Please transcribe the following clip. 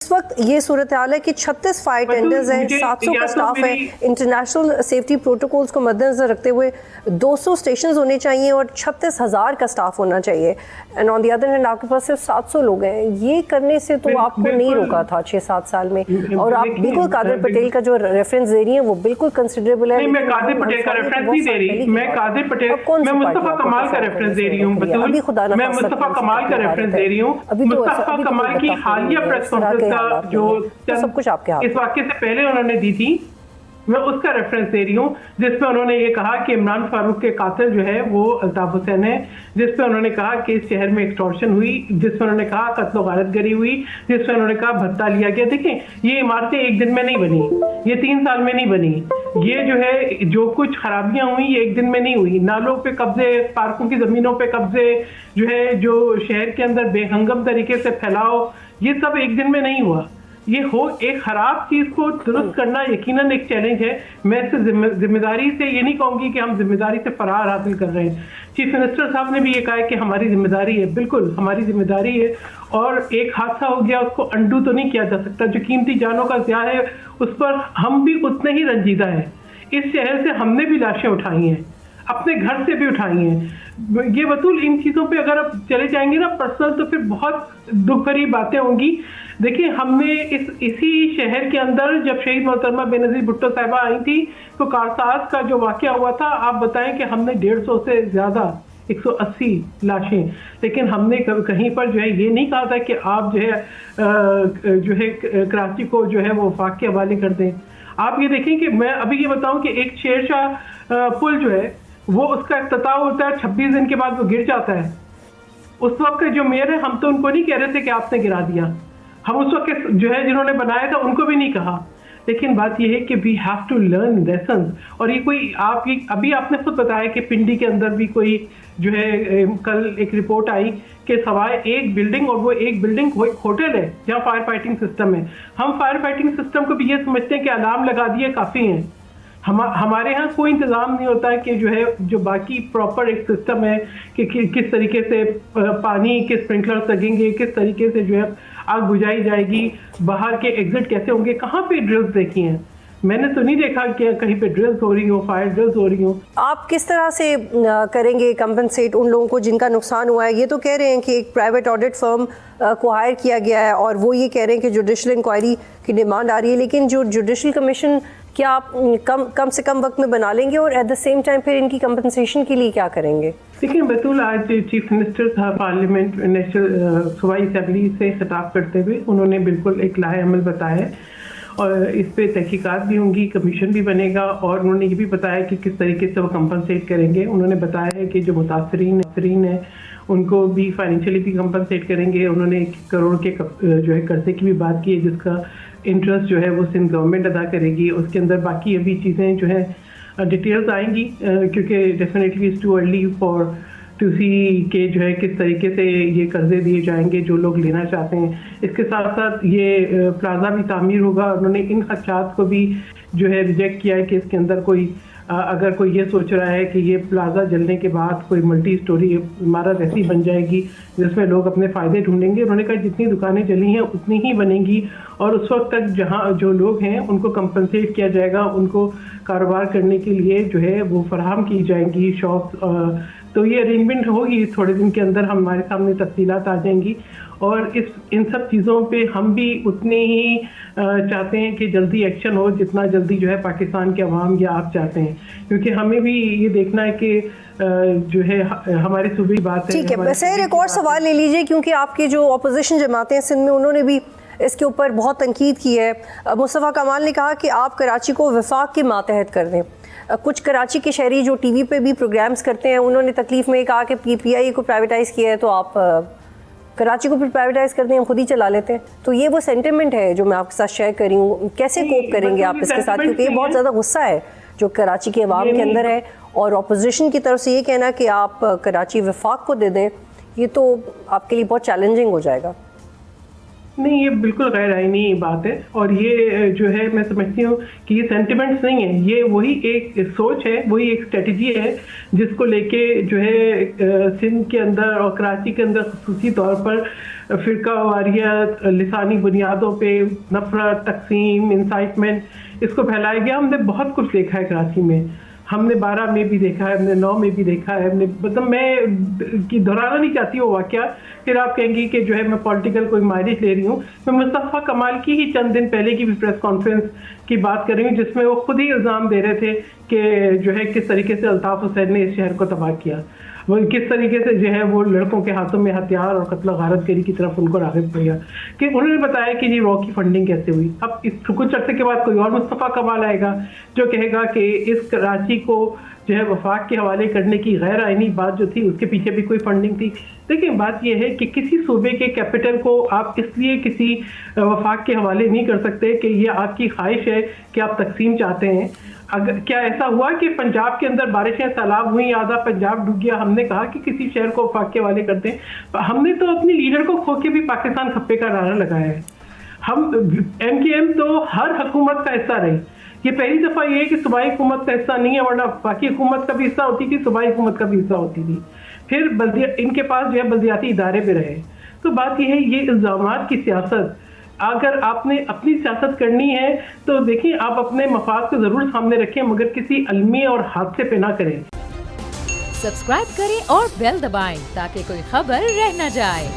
اس وقت یہ صورتحال ہے کہ 36 فائر ٹینڈرز ہیں, 700 کا اسٹاف ہے. انٹرنیشنل سیفٹی پروٹوکولز کو مد نظر رکھتے ہوئے 200 اسٹیشنز ہونے چاہیے اور 36,000 کا اسٹاف ہونا چاہیے. And on the other hand آپ کے پاس صرف 700 لوگ ہیں. یہ کرنے سے تو آپ کو نہیں روکا تھا 6-7 سال میں. اور آپ بالکل قادر پٹیل کا جو ریفرنس دے رہی ہیں وہ بالکل کنسیڈریبل ہے. میں قادر پٹیل کا ریفرنس نہیں دے رہی, میں قادر پٹیل, میں مصطفیٰ کمال کا ریفرنس دے رہی ہوں. میں مصطفیٰ کمال کا ریفرنس دے رہی ہوں. مصطفیٰ کمال کی حالیہ پریس کانفرنس کا جو سب کچھ آپ کے ہاتھ, اس واقعے سے پہلے انہوں نے دی تھی, میں اس کا ریفرنس دے رہی ہوں, جس میں انہوں نے یہ کہا کہ عمران فاروق کے قاتل جو ہے وہ الطاف حسین ہے, جس پہ انہوں نے کہا کہ اس شہر میں ایکسٹورشن ہوئی, جس میں انہوں نے کہا قتل و غارت گری ہوئی, جس میں انہوں نے کہا بھتہ لیا گیا. دیکھیں یہ عمارتیں ایک دن میں نہیں بنی, یہ 3 سال میں نہیں بنی. یہ جو ہے جو کچھ خرابیاں ہوئی یہ ایک دن میں نہیں ہوئی. نالوں پہ قبضے, پارکوں کی زمینوں پہ قبضے, جو ہے جو شہر کے اندر بے ہنگم طریقے سے پھیلاؤ, یہ سب ایک دن میں نہیں ہوا. یہ ایک خراب چیز کو درست کرنا یقیناً ایک چیلنج ہے. میں اس ذمہ داری سے یہ نہیں کہوں گی کہ ہم ذمہ داری سے فرار حاصل کر رہے ہیں. چیف منسٹر صاحب نے بھی یہ کہا ہے کہ ہماری ذمہ داری ہے, بالکل ہماری ذمہ داری ہے, اور ایک حادثہ ہو گیا اس کو انڈو تو نہیں کیا جا سکتا. جو قیمتی جانوں کا ضیاع ہے اس پر ہم بھی اتنے ہی رنجیدہ ہیں. اس شہر سے ہم نے بھی لاشیں اٹھائی ہیں, اپنے گھر سے بھی اٹھائی ہیں. یہ بطول ان چیزوں پہ اگر آپ چلے جائیں گے نا پرسنل, تو پھر بہت دکھ بھری باتیں ہوں گی. دیکھیں ہم نے اسی شہر کے اندر جب شہید محترمہ بے نظیر بھٹو صاحبہ آئی تھی تو کارساز کا جو واقعہ ہوا تھا, آپ بتائیں کہ ہم نے 150 سے زیادہ 180 لاشیں, لیکن ہم نے کہیں پر جو ہے یہ نہیں کہا تھا کہ آپ جو ہے کراچی کو جو ہے وہ وفاق کے حوالے کر دیں. آپ یہ دیکھیں کہ میں ابھی یہ بتاؤں کہ ایک شیر شاہ پل جو ہے وہ اس کا افتتاح ہوتا ہے, 26 دن کے بعد وہ گر جاتا ہے. اس وقت جو میئر ہے ہم تو ان کو نہیں کہہ رہے تھے کہ آپ نے گرا دیا, ہم اس وقت جو ہے جنہوں نے بنایا تھا ان کو بھی نہیں کہا. لیکن بات یہ ہے کہ we have to learn lessons. اور یہ کوئی ابھی آپ نے خود بتایا کہ پنڈی کے اندر بھی کوئی جو ہے کل ایک رپورٹ آئی کہ سوائے ایک بلڈنگ, اور وہ ایک بلڈنگ ایک ہوٹل ہے جہاں فائر فائٹنگ سسٹم ہے. ہم فائر فائٹنگ سسٹم کو بھی یہ سمجھتے ہیں کہ الارم لگا دیے کافی ہیں. ہمارے ہاں کوئی انتظام نہیں ہوتا کہ جو ہے جو باقی پراپر ایک سسٹم ہے کہ کس طریقے سے پانی کے اسپرنکلر لگیں گے, کس طریقے سے جو ہے آگ بجھائی جائے گی, باہر کے ایگزٹ کیسے ہوں گے. کہاں پہ ڈرلز دیکھی ہیں؟ میں نے تو نہیں دیکھا کہ کہیں پہ ڈرلز ہو رہی ہوں, فائر ڈرلز ہو رہی ہوں. آپ کس طرح سے کریں گے کمپنسیٹ ان لوگوں کو جن کا نقصان ہوا ہے؟ یہ تو کہہ رہے ہیں کہ ایک پرائیویٹ آڈٹ فرم کو ہائر کیا گیا ہے اور وہ یہ کہہ رہے ہیں کہ جوڈیشل انکوائری کی ڈیمانڈ آ رہی ہے, لیکن جو جوڈیشل کمیشن کیا آپ کم سے کم وقت میں بنا لیں گے, اور ایٹ دا سیم ٹائم پھر ان کی کمپنسیشن کے لیے کیا کریں گے؟ دیکھیں بطول, آج چیف منسٹر صاحب پارلیمنٹ نیشنل صوبائی اسمبلی سے خطاب کرتے ہوئے انہوں نے بالکل ایک لاہ عمل بتایا ہے, اور اس پہ تحقیقات بھی ہوں گی, کمیشن بھی بنے گا, اور انہوں نے یہ بھی بتایا کہ کس طریقے سے وہ کمپنسیٹ کریں گے. انہوں نے بتایا ہے کہ جو متاثرین ہیں ان کو بھی فائنینشلی بھی کمپنسیٹ کریں گے. انہوں نے 1 کروڑ کے جو ہے قرضے کی بھی بات کی ہے, جس کا انٹرسٹ جو ہے وہ سندھ گورنمنٹ ادا کرے گی. اس کے اندر باقی ابھی چیزیں جو ہیں ڈیٹیلز آئیں گی, کیونکہ definitely it's too early for to see کہ جو ہے کس طریقے سے یہ قرضے دیے جائیں گے جو لوگ لینا چاہتے ہیں. اس کے ساتھ ساتھ یہ پلازا بھی تعمیر ہوگا. انہوں نے ان خدشات کو بھی جو ہے ریجیکٹ کیا ہے کہ اس کے اندر اگر کوئی یہ سوچ رہا ہے کہ یہ پلازا جلنے کے بعد کوئی ملٹی اسٹوری عمارت ایسی بن جائے گی جس میں لوگ اپنے فائدے ڈھونڈیں گے. انہوں نے کہا جتنی دکانیں چلی ہیں اتنی ہی بنیں گی, اور اس وقت تک جہاں جو لوگ ہیں ان کو کمپنسیٹ کیا جائے گا, ان کو کاروبار کرنے کے لیے جو ہے وہ فراہم کی جائیں گی شاپس. تو یہ ارینجمنٹ ہوگی, تھوڑے دن کے اندر ہمارے سامنے تفصیلات آ جائیں گی, اور ان سب چیزوں پہ ہم بھی اتنے ہی چاہتے ہیں کہ جلدی ایکشن ہو جتنا جلدی جو ہے پاکستان کے عوام یا آپ چاہتے ہیں, کیونکہ ہمیں بھی یہ دیکھنا ہے کہ جو ہے ہمارے صوبے کی بات ہے. ٹھیک ہے, سر ایک اور سوال لے لیجئے, کیونکہ آپ کی جو اپوزیشن جماعتیں ہیں سندھ میں انہوں نے بھی اس کے اوپر بہت تنقید کی ہے. مصطفیٰ کمال نے کہا کہ آپ کراچی کو وفاق کے ماتحت کر دیں. کچھ کراچی کے شہری جو ٹی وی پہ بھی پروگرامز کرتے ہیں انہوں نے تکلیف میں کہا کہ پی آئی اے کو پرائیویٹائز کیا ہے تو آپ کراچی کو پھر پرائیویٹائز کر دیں, ہم خود ہی چلا لیتے ہیں. تو یہ وہ سینٹیمنٹ ہے جو میں آپ کے ساتھ شیئر کر رہی ہوں. کیسے کوپ کریں گے آپ اس کے ساتھ, کیونکہ یہ بہت زیادہ غصہ ہے جو کراچی کے عوام کے اندر ہے, اور اپوزیشن کی طرف سے یہ کہنا کہ آپ کراچی وفاق کو دے دیں, یہ تو آپ کے لیے بہت چیلنجنگ ہو جائے گا. نہیں، یہ بالکل غیر آئینی بات ہے، اور یہ جو ہے میں سمجھتی ہوں کہ یہ سینٹیمنٹس نہیں ہیں، یہ وہی ایک سوچ ہے، وہی ایک اسٹریٹجی ہے جس کو لے کے جو ہے سندھ کے اندر اور کراچی کے اندر خصوصی طور پر فرقہ واریت، لسانی بنیادوں پہ نفرت، تقسیم، انسائٹمنٹ، اس کو پھیلایا گیا. ہم نے بہت کچھ دیکھا ہے کراچی میں، ہم نے 12 میں بھی دیکھا ہے، ہم نے 9 میں بھی دیکھا ہے، ہم نے مطلب میں دہرانا نہیں چاہتی وہ واقعہ، پھر آپ کہیں گی کہ جو ہے میں پولیٹیکل کوئی مائلیج لے رہی ہوں. میں مصطفیٰ کمال کی ہی چند دن پہلے کی بھی پریس کانفرنس کی بات کر رہی ہوں جس میں وہ خود ہی الزام دے رہے تھے کہ جو ہے کس طریقے سے الطاف حسین نے اس شہر کو تباہ کیا، وہ کس طریقے سے جو ہے وہ لڑکوں کے ہاتھوں میں ہتھیار اور قتل و غارت گری کی طرف ان کو راغب کیا، کہ انہوں نے بتایا کہ یہ را کی فنڈنگ کیسے ہوئی. اب اس کچھ عرصے کے بعد کوئی اور مصطفیٰ کمال آئے گا جو کہے گا کہ اس کراچی کو جو ہے وفاق کے حوالے کرنے کی غیر آئینی بات جو تھی اس کے پیچھے بھی کوئی فنڈنگ تھی. دیکھیں بات یہ ہے کہ کسی صوبے کے کیپٹل کو آپ اس لیے کسی وفاق کے حوالے نہیں کر سکتے کہ یہ آپ کی خواہش ہے کہ آپ تقسیم چاہتے ہیں. اگر کیا ایسا ہوا کہ پنجاب کے اندر بارشیں سیلاب ہوئیں، آدھا پنجاب ڈوب گیا، ہم نے کہا کہ کسی شہر کو وفاق کے حوالے کرتے ہیں؟ ہم نے تو اپنی لیڈر کو کھو کے بھی پاکستان کھپے کا نعرہ لگایا ہے. ہم ایم کی ایم تو ہر حکومت کا حصہ رہی. یہ پہلی دفعہ یہ ہے کہ صوبائی حکومت کا حصہ نہیں ہے، ورنہ باقی حکومت کا بھی حصہ ہوتی تھی، صوبائی حکومت کا بھی حصہ ہوتی تھی. پھر ان کے پاس جو ہے بلدیاتی ادارے پہ رہے. تو بات یہ ہے، یہ الزامات کی سیاست، اگر آپ نے اپنی سیاست کرنی ہے تو دیکھیں آپ اپنے مفاد کو ضرور سامنے رکھیں، مگر کسی علمی اور حادثے پہ نہ کریں. سبسکرائب کریں اور بیل دبائیں تاکہ کوئی خبر رہ نہ جائے.